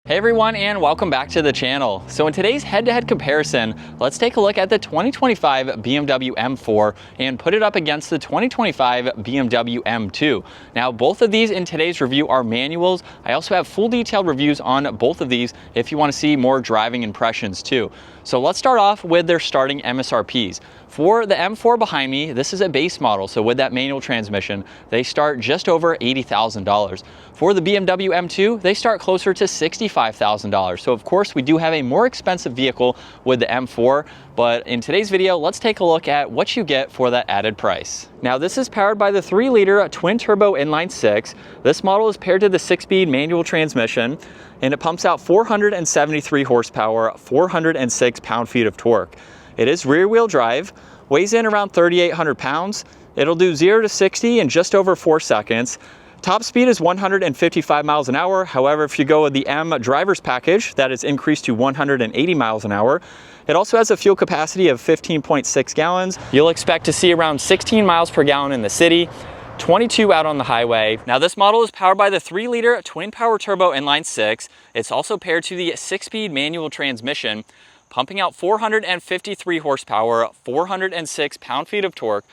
Hey everyone, and welcome back to the channel. So in today's head-to-head comparison, let's take a look at the 2025 BMW M4 and put it up against the 2025 BMW M2. Now, both of these in today's review are manuals. I also have full detailed reviews on both of these if you want to see more driving impressions too. So let's start off with their starting MSRPs. For the M4 behind me, this is a base model, so with that manual transmission, they start just over $80,000. For the BMW M2, they start closer to $65,000. So of course, we do have a more expensive vehicle with the M4, but in today's video, let's take a look at what you get for that added price. Now, this is powered by the 3-liter twin-turbo inline-6. This model is paired to the 6-speed manual transmission, and it pumps out 473 horsepower, 406 pound-feet of torque. It is rear-wheel drive, weighs in around 3,800 pounds. It'll do 0 to 60 in just over 4 seconds. Top speed is 155 miles an hour. However, if you go with the M driver's package, that is increased to 180 miles an hour. It also has a fuel capacity of 15.6 gallons. You'll expect to see around 16 miles per gallon in the city, 22 out on the highway. Now, this model is powered by the 3-liter twin-power turbo inline-6. It's also paired to the 6-speed manual transmission, pumping out 453 horsepower, 406 pound-feet of torque.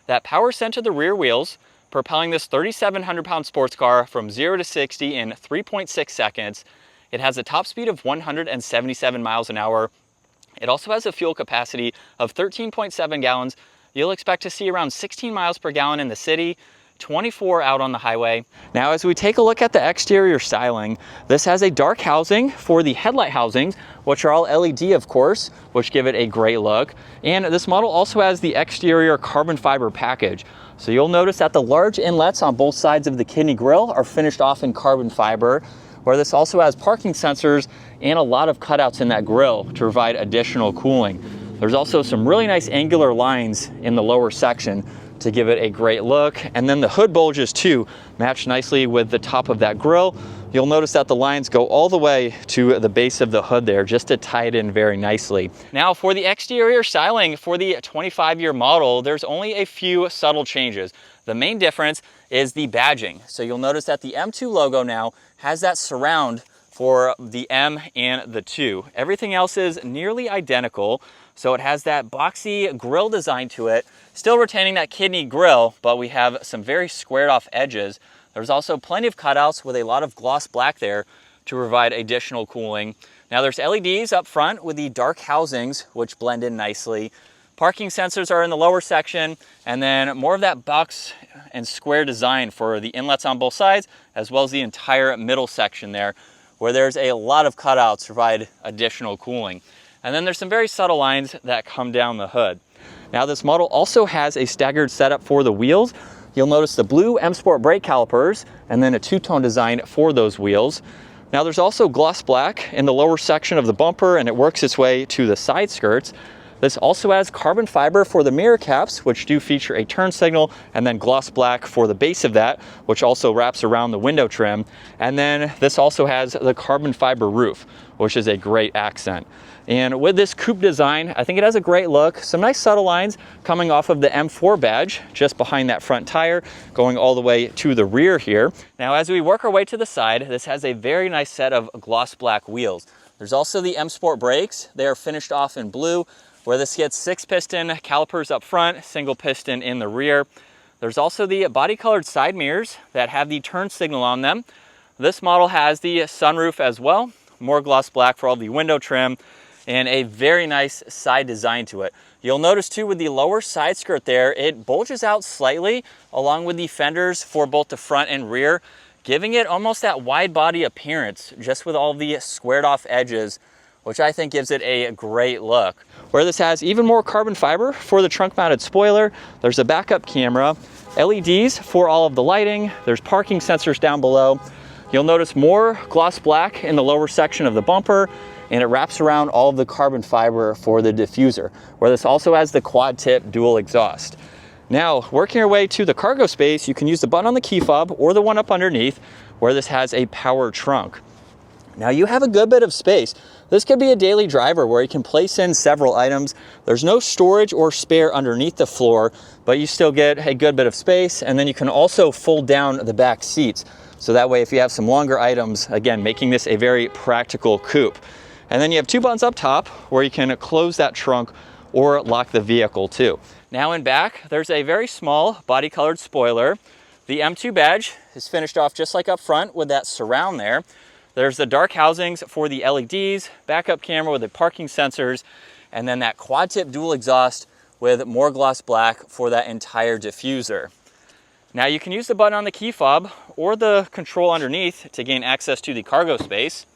That power sent to the rear wheels, propelling this 3,700-pound sports car from 0 to 60 in 3.6 seconds. It has a top speed of 177 miles an hour. It also has a fuel capacity of 13.7 gallons. You'll expect to see around 16 miles per gallon in the city, 24 out on the highway. Now, as we take a look at the exterior styling, this has a dark housing for the headlight housings, which are all LED, of course, which give it a great look. And this model also has the exterior carbon fiber package. So you'll notice that the large inlets on both sides of the kidney grille are finished off in carbon fiber, where this also has parking sensors and a lot of cutouts in that grille to provide additional cooling. There's also some really nice angular lines in the lower section to give it a great look. And then the hood bulges too match nicely with the top of that grille. You'll notice that the lines go all the way to the base of the hood there just to tie it in very nicely. Now, for the exterior styling for the 25-year model, there's only a few subtle changes. The main difference is the badging. So you'll notice that the M2 logo now has that surround for the M and the 2. Everything else is nearly identical. So it has that boxy grille design to it, still retaining that kidney grille, but we have some very squared off edges. There's also plenty of cutouts with a lot of gloss black there to provide additional cooling. Now, there's LEDs up front with the dark housings, which blend in nicely. Parking sensors are in the lower section, and then more of that box and square design for the inlets on both sides, as well as the entire middle section there, where there's a lot of cutouts to provide additional cooling. And then there's some very subtle lines that come down the hood. Now, this model also has a staggered setup for the wheels. You'll notice the blue M Sport brake calipers and then a two-tone design for those wheels. Now, there's also gloss black in the lower section of the bumper, and it works its way to the side skirts. This also has carbon fiber for the mirror caps, which do feature a turn signal, and then gloss black for the base of that, which also wraps around the window trim. And then this also has the carbon fiber roof, which is a great accent. And with this coupe design, I think it has a great look. Some nice subtle lines coming off of the M4 badge, just behind that front tire, going all the way to the rear here. Now, as we work our way to the side, this has a very nice set of gloss black wheels. There's also the M Sport brakes. They are finished off in blue, where this gets 6-piston calipers up front, single piston in the rear. There's also the body-colored side mirrors that have the turn signal on them. This model has the sunroof as well, more gloss black for all the window trim, and a very nice side design to it. You'll notice too, with the lower side skirt there, it bulges out slightly along with the fenders for both the front and rear, giving it almost that wide body appearance, just with all the squared off edges, which I think gives it a great look. Where this has even more carbon fiber for the trunk mounted spoiler, there's a backup camera, LEDs for all of the lighting, there's parking sensors down below. You'll notice more gloss black in the lower section of the bumper, and it wraps around all of the carbon fiber for the diffuser, where this also has the quad tip dual exhaust. Now, working your way to the cargo space, you can use the button on the key fob or the one up underneath, where this has a power trunk. Now, you have a good bit of space. This could be a daily driver where you can place in several items. There's no storage or spare underneath the floor, but you still get a good bit of space, and then you can also fold down the back seats, So that way, if you have some longer items, again, making this a very practical coupe. And then you have 2 buttons up top where you can close that trunk or lock the vehicle too. Now in back, there's a very small body colored spoiler. The M2 badge is finished off just like up front with that surround there. There's the dark housings for the LEDs, backup camera with the parking sensors, and then that quad tip dual exhaust with more gloss black for that entire diffuser. Now you can use the button on the key fob or the control underneath to gain access to the cargo space,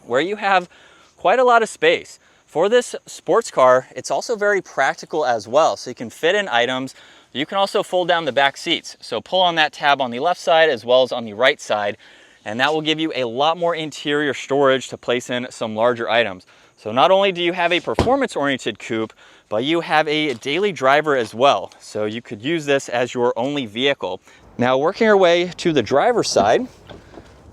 where you have quite a lot of space. For this sports car, it's also very practical as well. So you can fit in items. You can also fold down the back seats. So pull on that tab on the left side as well as on the right side, and that will give you a lot more interior storage to place in some larger items. So not only do you have a performance-oriented coupe, but you have a daily driver as well. So you could use this as your only vehicle. Now working our way to the driver's side,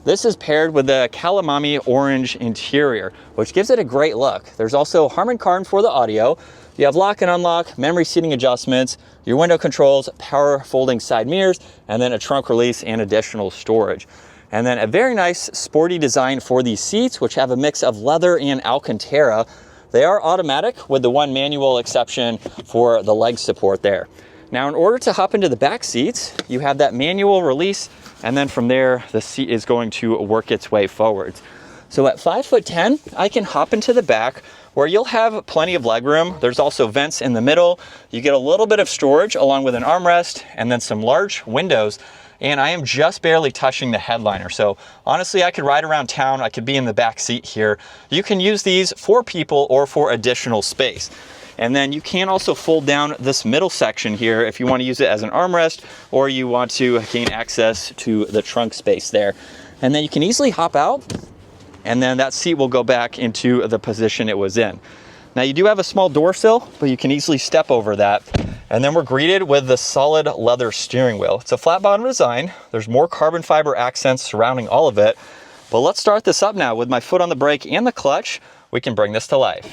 this is paired with the calamari orange interior, which gives it a great look. There's also Harman Kardon for the audio. You have lock and unlock, memory seating adjustments, your window controls, power folding side mirrors, and then a trunk release and additional storage. And then a very nice sporty design for these seats, which have a mix of leather and Alcantara. They are automatic with the one manual exception for the leg support there. Now, in order to hop into the back seats, you have that manual release, and then from there, the seat is going to work its way forwards. So at 5'10", I can hop into the back where you'll have plenty of legroom. There's also vents in the middle. You get a little bit of storage along with an armrest and then some large windows. And I am just barely touching the headliner. So honestly, I could ride around town. I could be in the back seat here. You can use these for people or for additional space. And then you can also fold down this middle section here if you want to use it as an armrest or you want to gain access to the trunk space there. And then you can easily hop out, and then that seat will go back into the position it was in. Now you do have a small door sill, but you can easily step over that. And then we're greeted with the solid leather steering wheel. It's a flat bottom design. There's more carbon fiber accents surrounding all of it. But let's start this up now. With my foot on the brake and the clutch, we can bring this to life.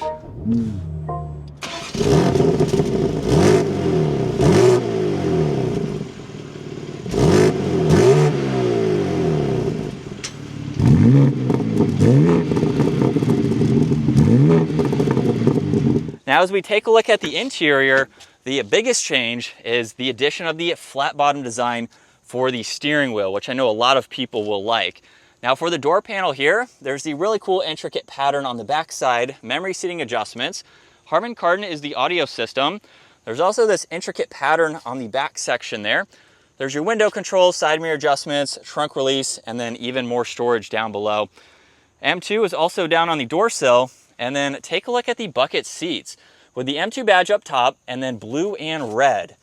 Now as we take a look at the interior, the biggest change is the addition of the flat bottom design for the steering wheel, which I know a lot of people will like. Now for the door panel here, there's the really cool intricate pattern on the back side, memory seating adjustments. Harman Kardon is the audio system. There's also this intricate pattern on the back section there. There's your window controls, side mirror adjustments, trunk release, and then even more storage down below. M2 is also down on the door sill. And then take a look at the bucket seats with the M2 badge up top and then blue and red.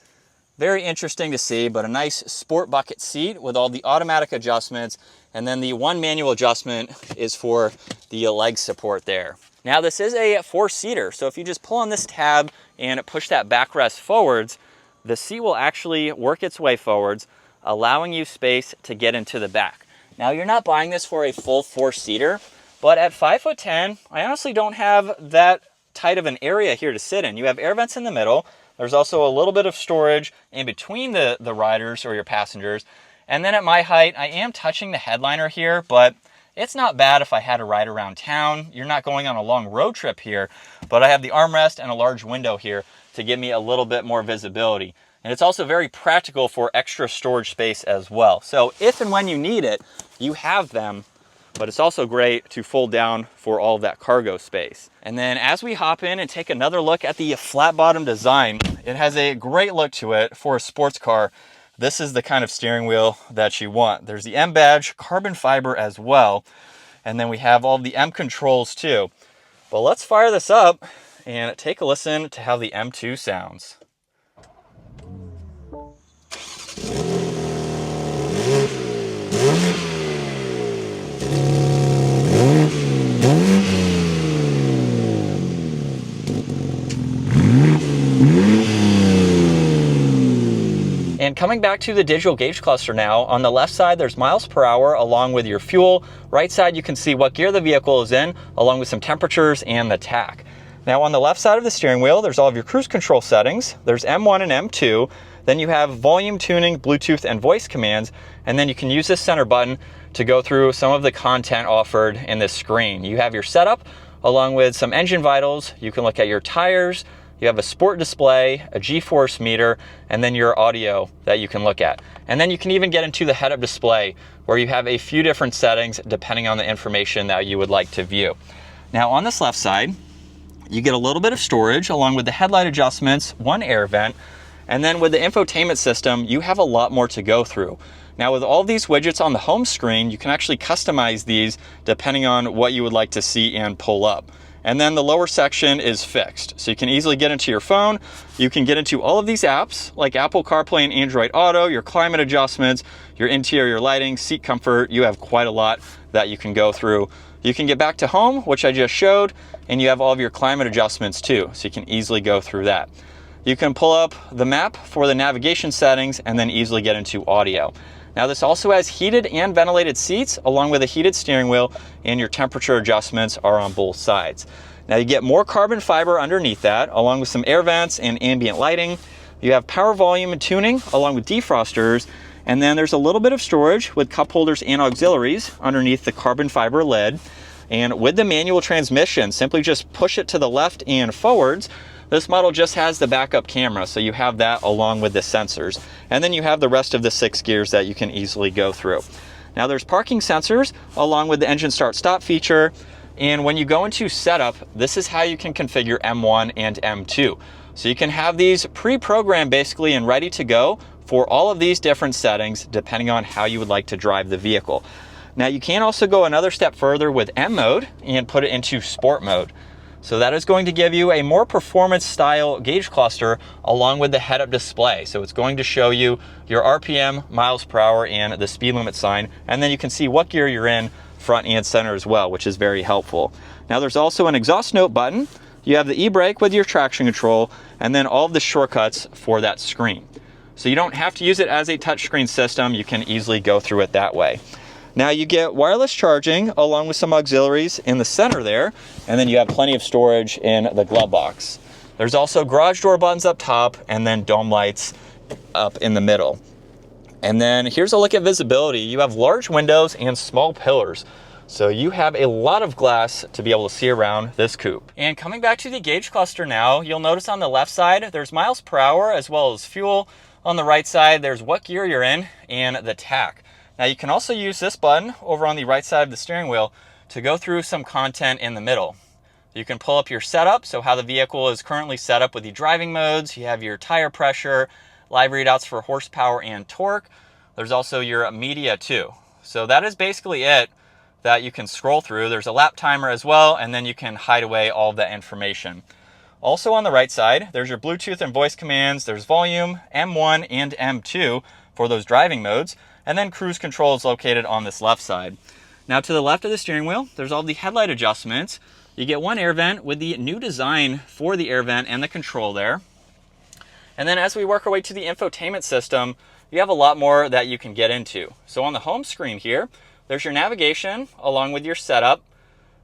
Very interesting to see, but a nice sport bucket seat with all the automatic adjustments. And then the one manual adjustment is for the leg support there. Now this is a 4-seater. So if you just pull on this tab and push that backrest forwards, the seat will actually work its way forwards, allowing you space to get into the back. Now you're not buying this for a full 4-seater. But at 5'10", I honestly don't have that tight of an area here to sit in. You have air vents in the middle. There's also a little bit of storage in between the riders or your passengers. And then at my height, I am touching the headliner here, but it's not bad if I had to ride around town. You're not going on a long road trip here, but I have the armrest and a large window here to give me a little bit more visibility. And it's also very practical for extra storage space as well. So if and when you need it, you have them. But it's also great to fold down for all of that cargo space. And then as we hop in and take another look at the flat bottom design, it has a great look to it for a sports car. This is the kind of steering wheel that you want. There's the M badge, carbon fiber as well. And then we have all the M controls too. But let's fire this up and take a listen to how the M2 sounds. And coming back to the digital gauge cluster now, on the left side there's miles per hour along with your fuel. Right side you can see what gear the vehicle is in along with some temperatures and the tach. Now on the left side of the steering wheel there's all of your cruise control settings. There's M1 and M2. Then you have volume tuning, Bluetooth, and voice commands. And then you can use this center button to go through some of the content offered in this screen. You have your setup along with some engine vitals. You can look at your tires. You have a sport display, a G-force meter, and then your audio that you can look at. And then you can even get into the head-up display where you have a few different settings depending on the information that you would like to view. Now on this left side, you get a little bit of storage along with the headlight adjustments, one air vent, and then with the infotainment system, you have a lot more to go through. Now with all these widgets on the home screen, you can actually customize these depending on what you would like to see and pull up. And then the lower section is fixed. So you can easily get into your phone. You can get into all of these apps like Apple CarPlay and Android Auto, your climate adjustments, your interior lighting, seat comfort. You have quite a lot that you can go through. You can get back to home, which I just showed, and you have all of your climate adjustments too. So you can easily go through that. You can pull up the map for the navigation settings and then easily get into audio. Now this also has heated and ventilated seats along with a heated steering wheel, and your temperature adjustments are on both sides. Now you get more carbon fiber underneath that along with some air vents and ambient lighting. You have power, volume, and tuning along with defrosters, and then there's a little bit of storage with cup holders and auxiliaries underneath the carbon fiber lid. And with the manual transmission, simply just push it to the left and forwards. This model just has the backup camera, so you have that along with the sensors. And then you have the rest of the 6 gears that you can easily go through. Now there's parking sensors along with the engine start stop feature. And when you go into setup, this is how you can configure M1 and M2. So you can have these pre-programmed basically and ready to go for all of these different settings depending on how you would like to drive the vehicle. Now you can also go another step further with M mode and put it into sport mode. So that is going to give you a more performance style gauge cluster along with the head-up display. So it's going to show you your RPM, miles per hour, and the speed limit sign. And then you can see what gear you're in front and center as well, which is very helpful. Now there's also an exhaust note button. You have the e-brake with your traction control, and then all of the shortcuts for that screen. So you don't have to use it as a touchscreen system. You can easily go through it that way. Now you get wireless charging along with some auxiliaries in the center there, and then you have plenty of storage in the glove box. There's also garage door buttons up top and then dome lights up in the middle. And then here's a look at visibility. You have large windows and small pillars. So you have a lot of glass to be able to see around this coupe. And coming back to the gauge cluster now, you'll notice on the left side, there's miles per hour as well as fuel. On the right side, there's what gear you're in and the tach. Now you can also use this button over on the right side of the steering wheel to go through some content in the middle. You can pull up your setup, so how the vehicle is currently set up with the driving modes. You have your tire pressure, live readouts for horsepower and torque. There's also your media too. So that is basically it that you can scroll through. There's a lap timer as well, and then you can hide away all of that information. Also on the right side, there's your Bluetooth and voice commands. There's volume, M1 and M2 for those driving modes. And then cruise control is located on this left side. Now to the left of the steering wheel, there's all the headlight adjustments. You get one air vent with the new design for the air vent and the control there. And then as we work our way to the infotainment system, you have a lot more that you can get into. So on the home screen here, there's your navigation along with your setup.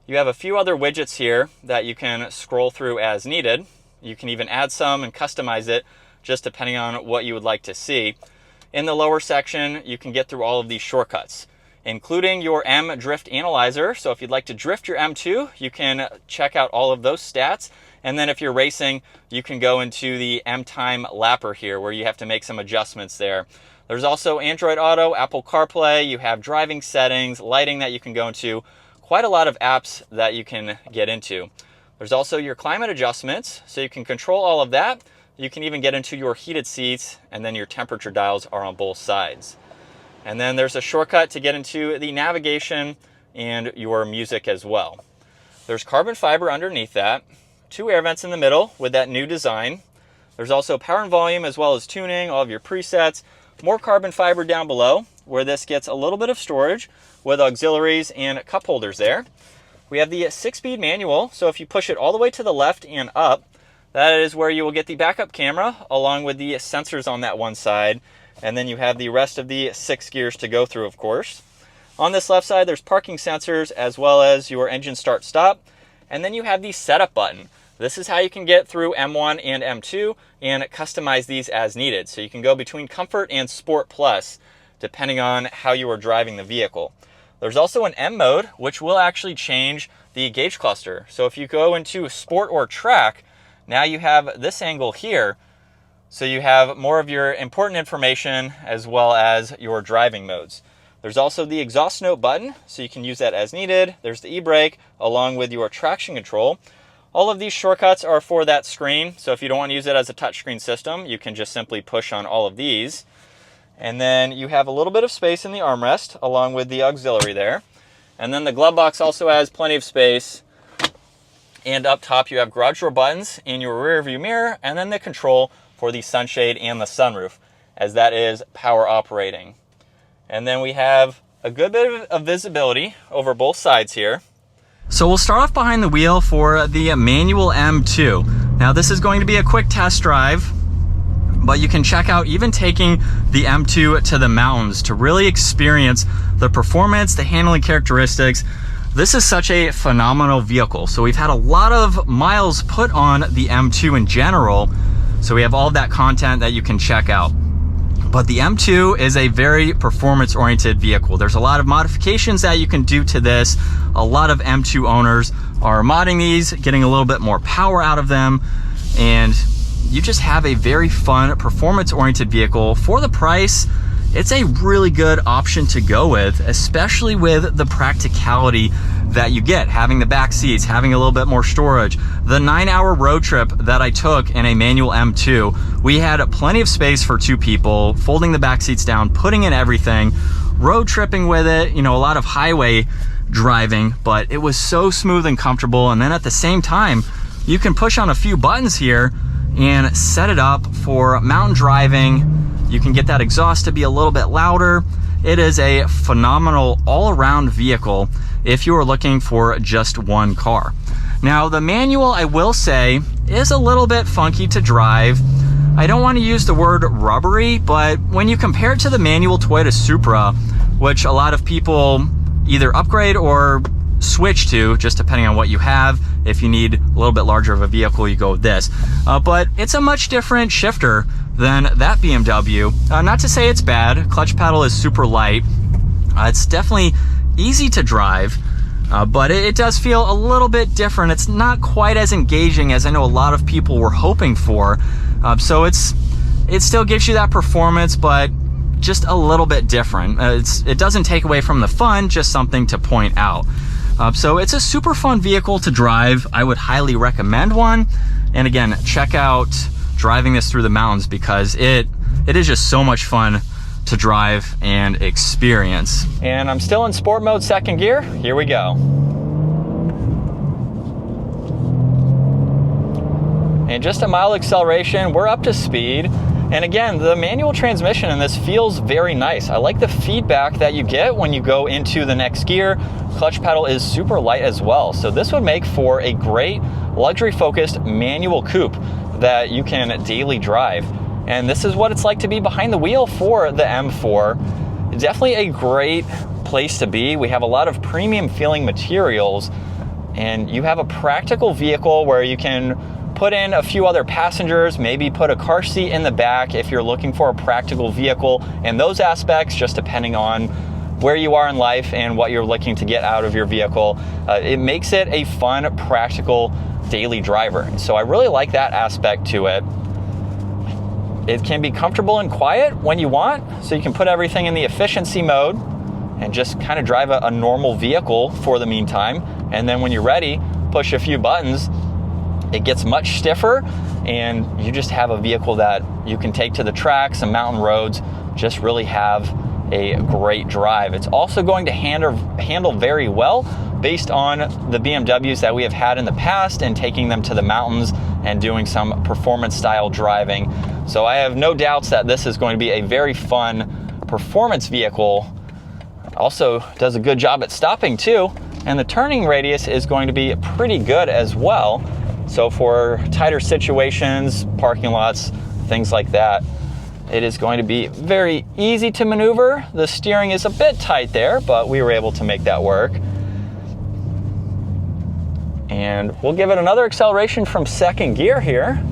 You have a few other widgets here that you can scroll through as needed. You can even add some and customize it just depending on what you would like to see. In the lower section, you can get through all of these shortcuts, including your M drift analyzer. So if you'd like to drift your M2, you can check out all of those stats. And then if you're racing, you can go into the M time lapper here where you have to make some adjustments there. There's also Android Auto, Apple CarPlay, you have driving settings, lighting that you can go into, quite a lot of apps that you can get into. There's also your climate adjustments, so you can control all of that. You can even get into your heated seats, and then your temperature dials are on both sides. And then there's a shortcut to get into the navigation and your music as well. There's carbon fiber underneath that, 2 air vents in the middle with that new design. There's also power and volume as well as tuning, all of your presets, more carbon fiber down below where this gets a little bit of storage with auxiliaries and cup holders there. We have the 6-speed manual, so if you push it all the way to the left and up, that is where you will get the backup camera along with the sensors on that one side. And then you have the rest of the 6 gears to go through, of course. On this left side, there's parking sensors as well as your engine start stop. And then you have the setup button. This is how you can get through M1 and M2 and customize these as needed. So you can go between Comfort and Sport Plus, depending on how you are driving the vehicle. There's also an M mode, which will actually change the gauge cluster. So if you go into Sport or Track, now you have this angle here. So you have more of your important information as well as your driving modes. There's also the exhaust note button, so you can use that as needed. There's the e-brake along with your traction control. All of these shortcuts are for that screen, so if you don't want to use it as a touchscreen system, you can just simply push on all of these. And then you have a little bit of space in the armrest along with the auxiliary there. And then the glove box also has plenty of space. And up top you have garage door buttons in your rear view mirror, and then the control for the sunshade and the sunroof, as that is power operating. And then we have a good bit of visibility over both sides here. So we'll start off behind the wheel for the manual M2. Now this is going to be a quick test drive, but you can check out even taking the M2 to the mountains to really experience the performance, the handling characteristics. This is such a phenomenal vehicle. So we've had a lot of miles put on the M2 in general. So we have all of that content that you can check out. But the M2 is a very performance-oriented vehicle. There's a lot of modifications that you can do to this. A lot of M2 owners are modding these, getting a little bit more power out of them, and you just have a very fun, performance-oriented vehicle. For the price, it's a really good option to go with, especially with the practicality that you get, having the back seats, having a little bit more storage. The 9-hour road trip that I took in a manual M2, we had plenty of space for 2 people, folding the back seats down, putting in everything, road tripping with it, you know, a lot of highway driving, but it was so smooth and comfortable. And then at the same time, you can push on a few buttons here and set it up for mountain driving. You can get that exhaust to be a little bit louder. It is a phenomenal all-around vehicle if you are looking for just one car. Now, the manual, I will say, is a little bit funky to drive. I don't want to use the word rubbery, but when you compare it to the manual Toyota Supra, which a lot of people either upgrade or switch to, just depending on what you have. If you need a little bit larger of a vehicle, you go with this. But it's a much different shifter than that BMW. Not to say it's bad. Clutch pedal is super light. It's definitely easy to drive, but it does feel a little bit different. It's not quite as engaging as I know a lot of people were hoping for. So it still gives you that performance, but just a little bit different. It doesn't take away from the fun, just something to point out. So it's a super fun vehicle to drive. I would highly recommend one. And again, check out driving this through the mountains because it is just so much fun to drive and experience. And I'm still in sport mode, second gear. Here we go. And just a mild acceleration, we're up to speed. And again, the manual transmission in this feels very nice. I like the feedback that you get when you go into the next gear. Clutch pedal is super light as well. So this would make for a great luxury-focused manual coupe that you can daily drive. And this is what it's like to be behind the wheel for the M4. Definitely a great place to be. We have a lot of premium feeling materials, and you have a practical vehicle where you can put in a few other passengers, maybe put a car seat in the back if you're looking for a practical vehicle, and those aspects, just depending on where you are in life and what you're looking to get out of your vehicle, it makes it a fun, practical daily driver. So I really like that aspect to it. It can be comfortable and quiet when you want, so you can put everything in the efficiency mode and just kind of drive a normal vehicle for the meantime. And then when you're ready, push a few buttons, it gets much stiffer, and you just have a vehicle that you can take to the tracks and mountain roads, just really have a great drive. It's also going to handle very well based on the BMWs that we have had in the past and taking them to the mountains and doing some performance style driving. So I have no doubts that this is going to be a very fun performance vehicle. Also does a good job at stopping too, and the turning radius is going to be pretty good as well. So for tighter situations, parking lots, things like that, it is going to be very easy to maneuver. The steering is a bit tight there, but we were able to make that work. And we'll give it another acceleration from second gear here.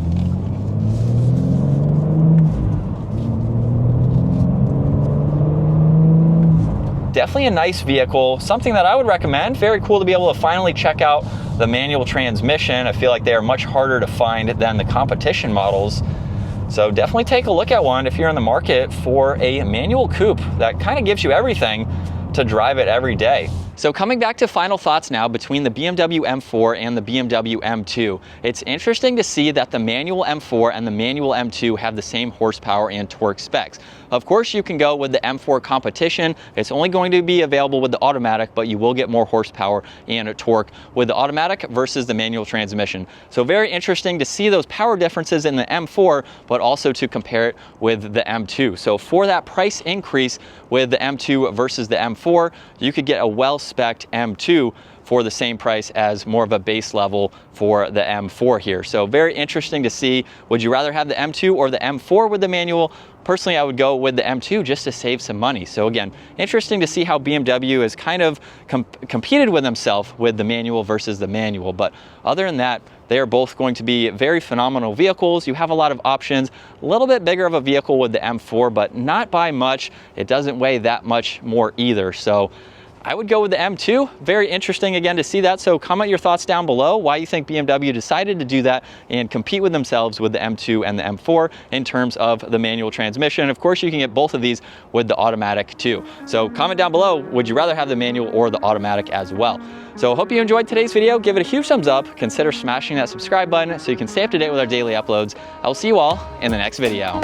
Definitely a nice vehicle, something that I would recommend. Very cool to be able to finally check out the manual transmission. I feel like they are much harder to find than the competition models. So definitely take a look at one if you're in the market for a manual coupe that kind of gives you everything to drive it every day. So coming back to final thoughts now between the BMW M4 and the BMW M2, it's interesting to see that the manual M4 and the manual M2 have the same horsepower and torque specs. Of course, you can go with the M4 competition. It's only going to be available with the automatic, but you will get more horsepower and torque with the automatic versus the manual transmission. So very interesting to see those power differences in the M4, but also to compare it with the M2. So for that price increase with the M2 versus the M4, you could get a well-spec'd M2 for the same price as more of a base level for the M4 here. So very interesting to see. Would you rather have the M2 or the M4 with the manual? Personally, I would go with the M2 just to save some money. So again, interesting to see how BMW has kind of competed with themselves with the manual versus the manual. But other than that, they are both going to be very phenomenal vehicles. You have a lot of options, a little bit bigger of a vehicle with the M4, but not by much. It doesn't weigh that much more either. So I would go with the M2. Very interesting again to see that. So comment your thoughts down below why you think BMW decided to do that and compete with themselves with the M2 and the M4 in terms of the manual transmission. Of course, you can get both of these with the automatic too. So comment down below, would you rather have the manual or the automatic as well? So I hope you enjoyed today's video. Give it a huge thumbs up. Consider smashing that subscribe button so you can stay up to date with our daily uploads. I will see you all in the next video.